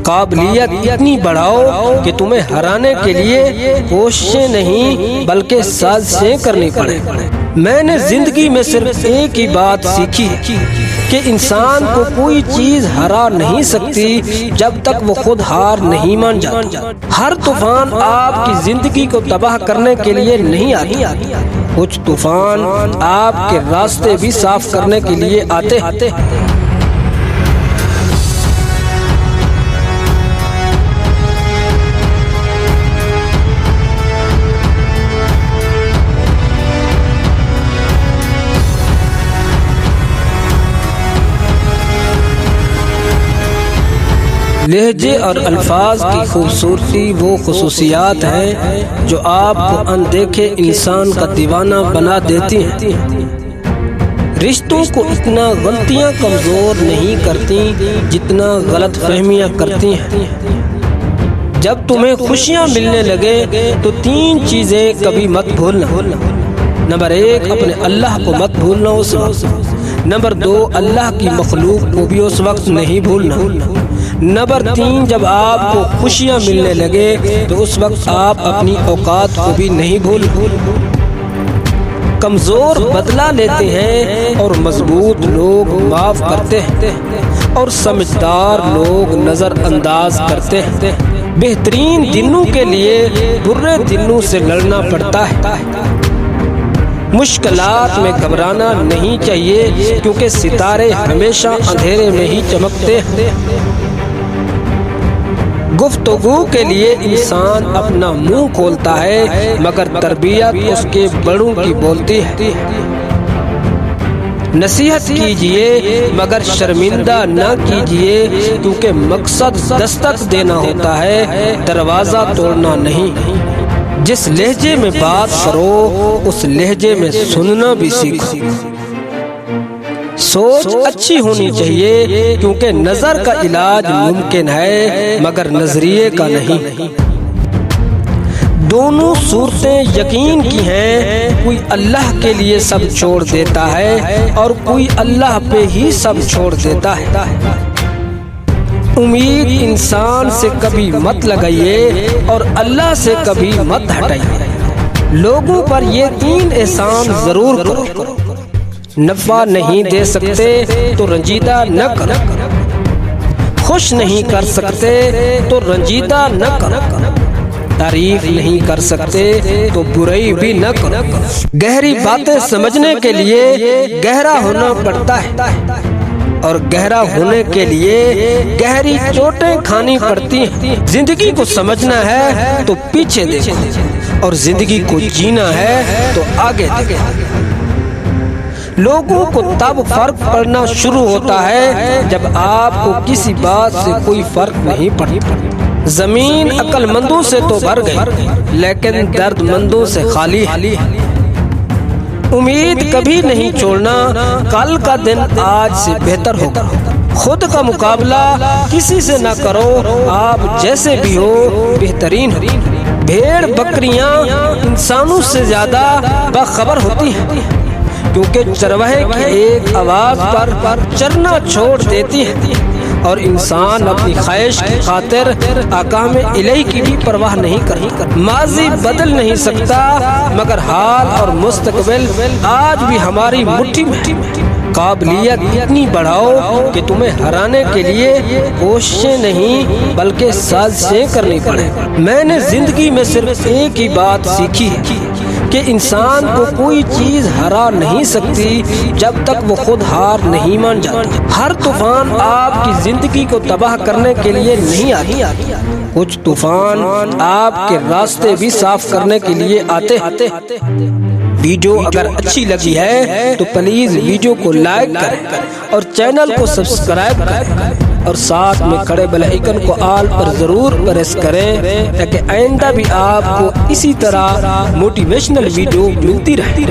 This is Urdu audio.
قابلیت اتنی بڑھاؤ کہ تمہیں ہرانے کے لیے کوششیں نہیں بلکہ سازشیں کرنی پڑے۔ میں نے زندگی میں صرف ایک ہی بات سیکھی کہ انسان کو کوئی چیز ہرا نہیں سکتی جب تک وہ خود ہار نہیں مان جاتا۔ ہر طوفان آپ کی زندگی کو تباہ کرنے کے لیے نہیں آتا، کچھ طوفان آپ کے راستے بھی صاف کرنے کے لیے آتے ہیں۔ لہجے اور الفاظ کی خوبصورتی وہ خصوصیات ہیں جو آپ کو اندیکھے انسان کا دیوانہ بنا دیتی ہیں۔ رشتوں کو اتنا غلطیاں کمزور نہیں کرتی جتنا غلط فہمیاں کرتی ہیں۔ جب تمہیں خوشیاں ملنے لگے تو 3 چیزیں کبھی مت بھولنا۔ نمبر 1، اپنے اللہ کو مت بھولنا اس وقت۔ نمبر 2، اللہ کی مخلوق کو بھی اس وقت نہیں بھولنا۔ نمبر 3، جب آپ کو خوشیاں ملنے لگے تو اس وقت آپ اپنی اوقات کو بھی نہیں بھولنا۔ کمزور بدلہ لیتے ہیں اور مضبوط لوگ معاف کرتے ہیں اور سمجھدار لوگ نظر انداز کرتے ہیں۔ بہترین دنوں کے لیے برے دنوں سے لڑنا پڑتا ہے۔ مشکلات میں گھبرانا نہیں چاہیے کیونکہ ستارے ہمیشہ اندھیرے میں ہی چمکتے ہیں۔ گفتگو کے لیے انسان اپنا منہ کھولتا ہے مگر تربیت اس کے بڑوں کی بولتی ہے۔ نصیحت کیجئے مگر شرمندہ نہ کیجئے کیونکہ مقصد دستک دینا ہوتا ہے، دروازہ توڑنا نہیں۔ جس لہجے میں بات کرو اس لہجے میں سننا بھی سیکھو۔ سوچ اچھی ہونی چاہیے کیونکہ نظر کا علاج ممکن ہے مگر نظریے کا نہیں۔ دونوں صورتیں یقین کی ہیں، کوئی اللہ کے لیے سب چھوڑ دیتا ہے اور کوئی اللہ پہ ہی سب چھوڑ دیتا ہے۔ امید انسان سے کبھی مت لگائیے اور اللہ سے کبھی مت ہٹائیے۔ لوگوں پر یہ 3 احسان ضرور کرو۔ نفع نہیں دے سکتے تو رنجیدہ نہ کرو، خوش نہیں کر سکتے تو رنجیدہ نہ کرو، تعریف نہیں کر سکتے تو برائی بھی نہ کرو۔ گہری باتیں سمجھنے کے لیے گہرا ہونا پڑتا ہے اور گہرا ہونے کے لیے گہری چوٹیں کھانی پڑتی ہیں۔ زندگی کو سمجھنا ہے تو پیچھے دیکھو اور زندگی کو جینا ہے تو آگے دیکھو۔ لوگوں کو تب فرق پڑنا شروع ہوتا ہے جب آپ کو کسی بات سے کوئی فرق نہیں پڑتا۔ زمین عقل مندوں سے تو بھر گئی لیکن درد مندوں سے خالی ہے۔ امید کبھی نہیں چھوڑنا، کل کا دن آج سے بہتر ہوگا۔ خود کا مقابلہ کسی سے نہ کرو، آپ جیسے بھی ہو بہترین ہو۔ بھیڑ بکریاں انسانوں سے زیادہ باخبر ہوتی ہیں کیونکہ چرواہے کی ایک آواز پر چرنا چھوڑ دیتی ہے اور انسان اپنی خواہش کی خاطر احکام الہی کی بھی پرواہ نہیں کرتا۔ ماضی بدل نہیں سکتا مگر حال اور مستقبل آج بھی ہماری مٹھی میں۔ قابلیت اتنی بڑھاؤ کہ تمہیں ہرانے کے لیے کوششیں نہیں بلکہ سازشیں کرنی پڑے۔ میں نے زندگی میں صرف ایک ہی بات سیکھی کہ انسان کو کوئی چیز ہرا نہیں سکتی جب تک وہ خود ہار نہیں مان جاتا۔ ہر طوفان آپ کی زندگی کو تباہ کرنے کے لیے نہیں آتا، کچھ طوفان آپ کے راستے بھی صاف کرنے کے لیے آتے ہیں۔ ویڈیو اگر اچھی لگی ہے تو پلیز ویڈیو کو لائک کریں اور چینل کو سبسکرائب کریں اور ساتھ میں کھڑے بیل آئیکن کو آل پر ضرور پریس کریں تاکہ آئندہ بھی آپ کو اسی طرح موٹیویشنل ویڈیو ملتی رہے۔